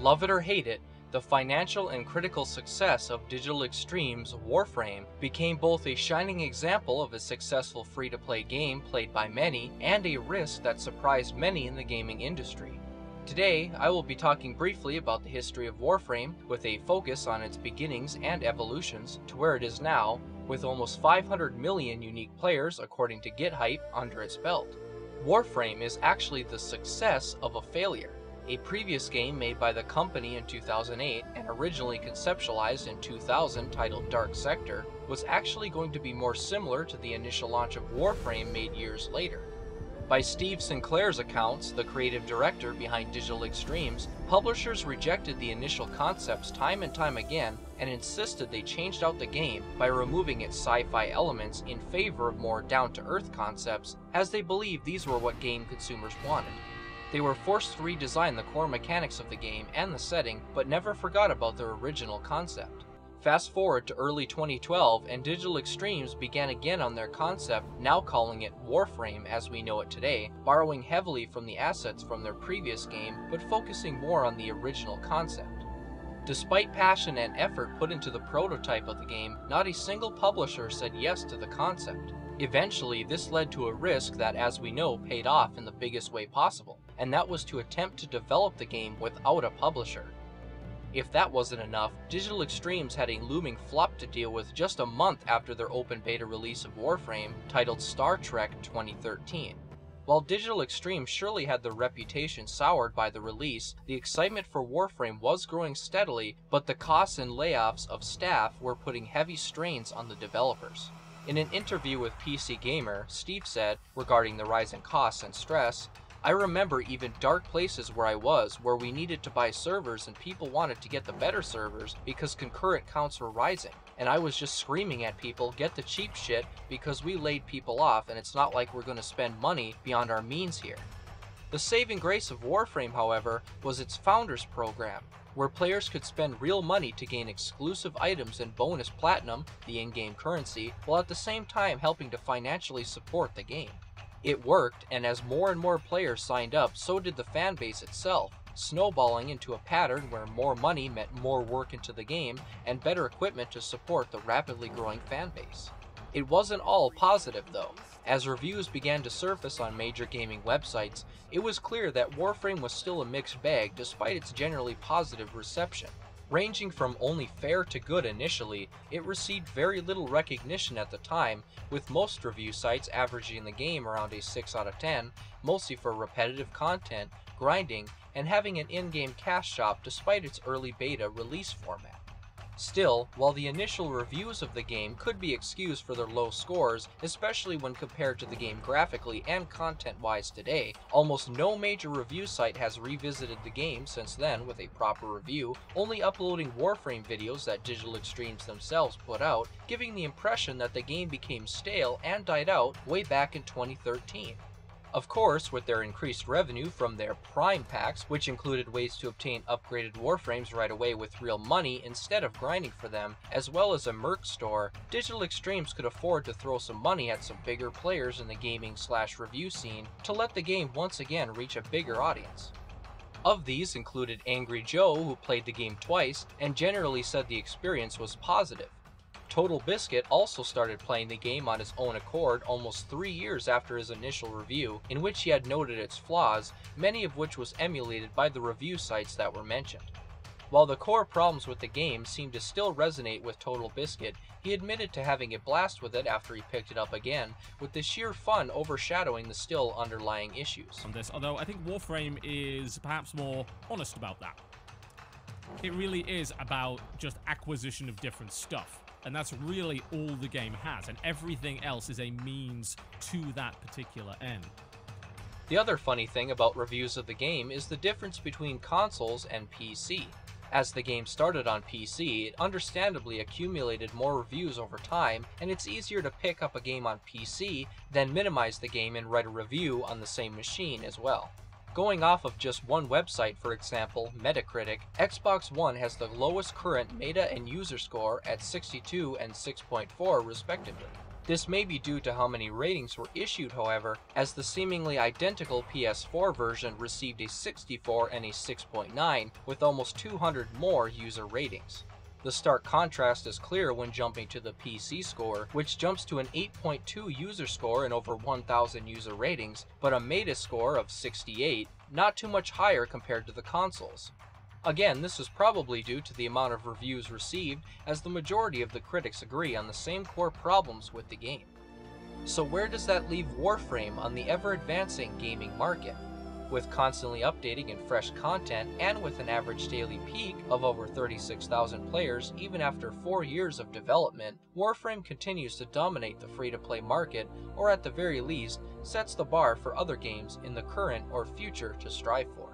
Love it or hate it, the financial and critical success of Digital Extreme's Warframe became both a shining example of a successful free-to-play game played by many and a risk that surprised many in the gaming industry. Today, I will be talking briefly about the history of Warframe with a focus on its beginnings and evolutions to where it is now, with almost 500 million unique players according to Githyp under its belt. Warframe is actually the success of a failure. A previous game made by the company in 2008 and originally conceptualized in 2000 titled Dark Sector was actually going to be more similar to the initial launch of Warframe made years later. By Steve Sinclair's accounts, the creative director behind Digital Extremes, publishers rejected the initial concepts time and time again and insisted they changed out the game by removing its sci-fi elements in favor of more down-to-earth concepts, as they believed these were what game consumers wanted. They were forced to redesign the core mechanics of the game and the setting, but never forgot about their original concept. Fast forward to early 2012 and Digital Extremes began again on their concept, now calling it Warframe as we know it today, borrowing heavily from the assets from their previous game, but focusing more on the original concept. Despite passion and effort put into the prototype of the game, not a single publisher said yes to the concept. Eventually, this led to a risk that, as we know, paid off in the biggest way possible, and that was to attempt to develop the game without a publisher. If that wasn't enough, Digital Extremes had a looming flop to deal with just a month after their open beta release of Warframe, titled Star Trek 2013. While Digital Extremes surely had their reputation soured by the release, the excitement for Warframe was growing steadily, but the costs and layoffs of staff were putting heavy strains on the developers. In an interview with pcgamer, Steve said, regarding the rise in costs and stress, "I remember even dark places where I was, where we needed to buy servers and people wanted to get the better servers because concurrent counts were rising. And I was just screaming at people, get the cheap shit because we laid people off and it's not like we're going to spend money beyond our means here." The saving grace of Warframe, however, was its Founders Program, where players could spend real money to gain exclusive items and bonus platinum, the in-game currency, while at the same time helping to financially support the game. It worked, and as more and more players signed up, so did the fanbase itself, snowballing into a pattern where more money meant more work into the game and better equipment to support the rapidly growing fanbase. It wasn't all positive though. As reviews began to surface on major gaming websites, it was clear that Warframe was still a mixed bag despite its generally positive reception. Ranging from only fair to good initially, it received very little recognition at the time, with most review sites averaging the game around a 6 out of 10, mostly for repetitive content, grinding, and having an in-game cash shop despite its early beta release format. Still, while the initial reviews of the game could be excused for their low scores, especially when compared to the game graphically and content-wise today, almost no major review site has revisited the game since then with a proper review, only uploading Warframe videos that Digital Extremes themselves put out, giving the impression that the game became stale and died out way back in 2013. Of course, with their increased revenue from their Prime packs, which included ways to obtain upgraded Warframes right away with real money instead of grinding for them, as well as a merc store, Digital Extremes could afford to throw some money at some bigger players in the gaming/review scene to let the game once again reach a bigger audience. Of these included Angry Joe, who played the game twice and generally said the experience was positive. Total Biscuit also started playing the game on his own accord almost 3 years after his initial review, in which he had noted its flaws, many of which was emulated by the review sites that were mentioned. While the core problems with the game seemed to still resonate with Total Biscuit, he admitted to having a blast with it after he picked it up again, with the sheer fun overshadowing the still underlying issues. On this, although I think Warframe is perhaps more honest about that. It really is about just acquisition of different stuff. And that's really all the game has, and everything else is a means to that particular end. The other funny thing about reviews of the game is the difference between consoles and PC. As the game started on PC, it understandably accumulated more reviews over time, and it's easier to pick up a game on PC than minimize the game and write a review on the same machine as well. Going off of just one website, for example, Metacritic, Xbox One has the lowest current meta and user score at 62 and 6.4 respectively. This may be due to how many ratings were issued, however, as the seemingly identical PS4 version received a 64 and a 6.9 with almost 200 more user ratings. The stark contrast is clear when jumping to the PC score, which jumps to an 8.2 user score and over 1,000 user ratings, but a Metascore of 68, not too much higher compared to the consoles. Again, this is probably due to the amount of reviews received, as the majority of the critics agree on the same core problems with the game. So where does that leave Warframe on the ever-advancing gaming market? With constantly updating and fresh content, and with an average daily peak of over 36,000 players even after 4 years of development, Warframe continues to dominate the free-to-play market, or at the very least, sets the bar for other games in the current or future to strive for.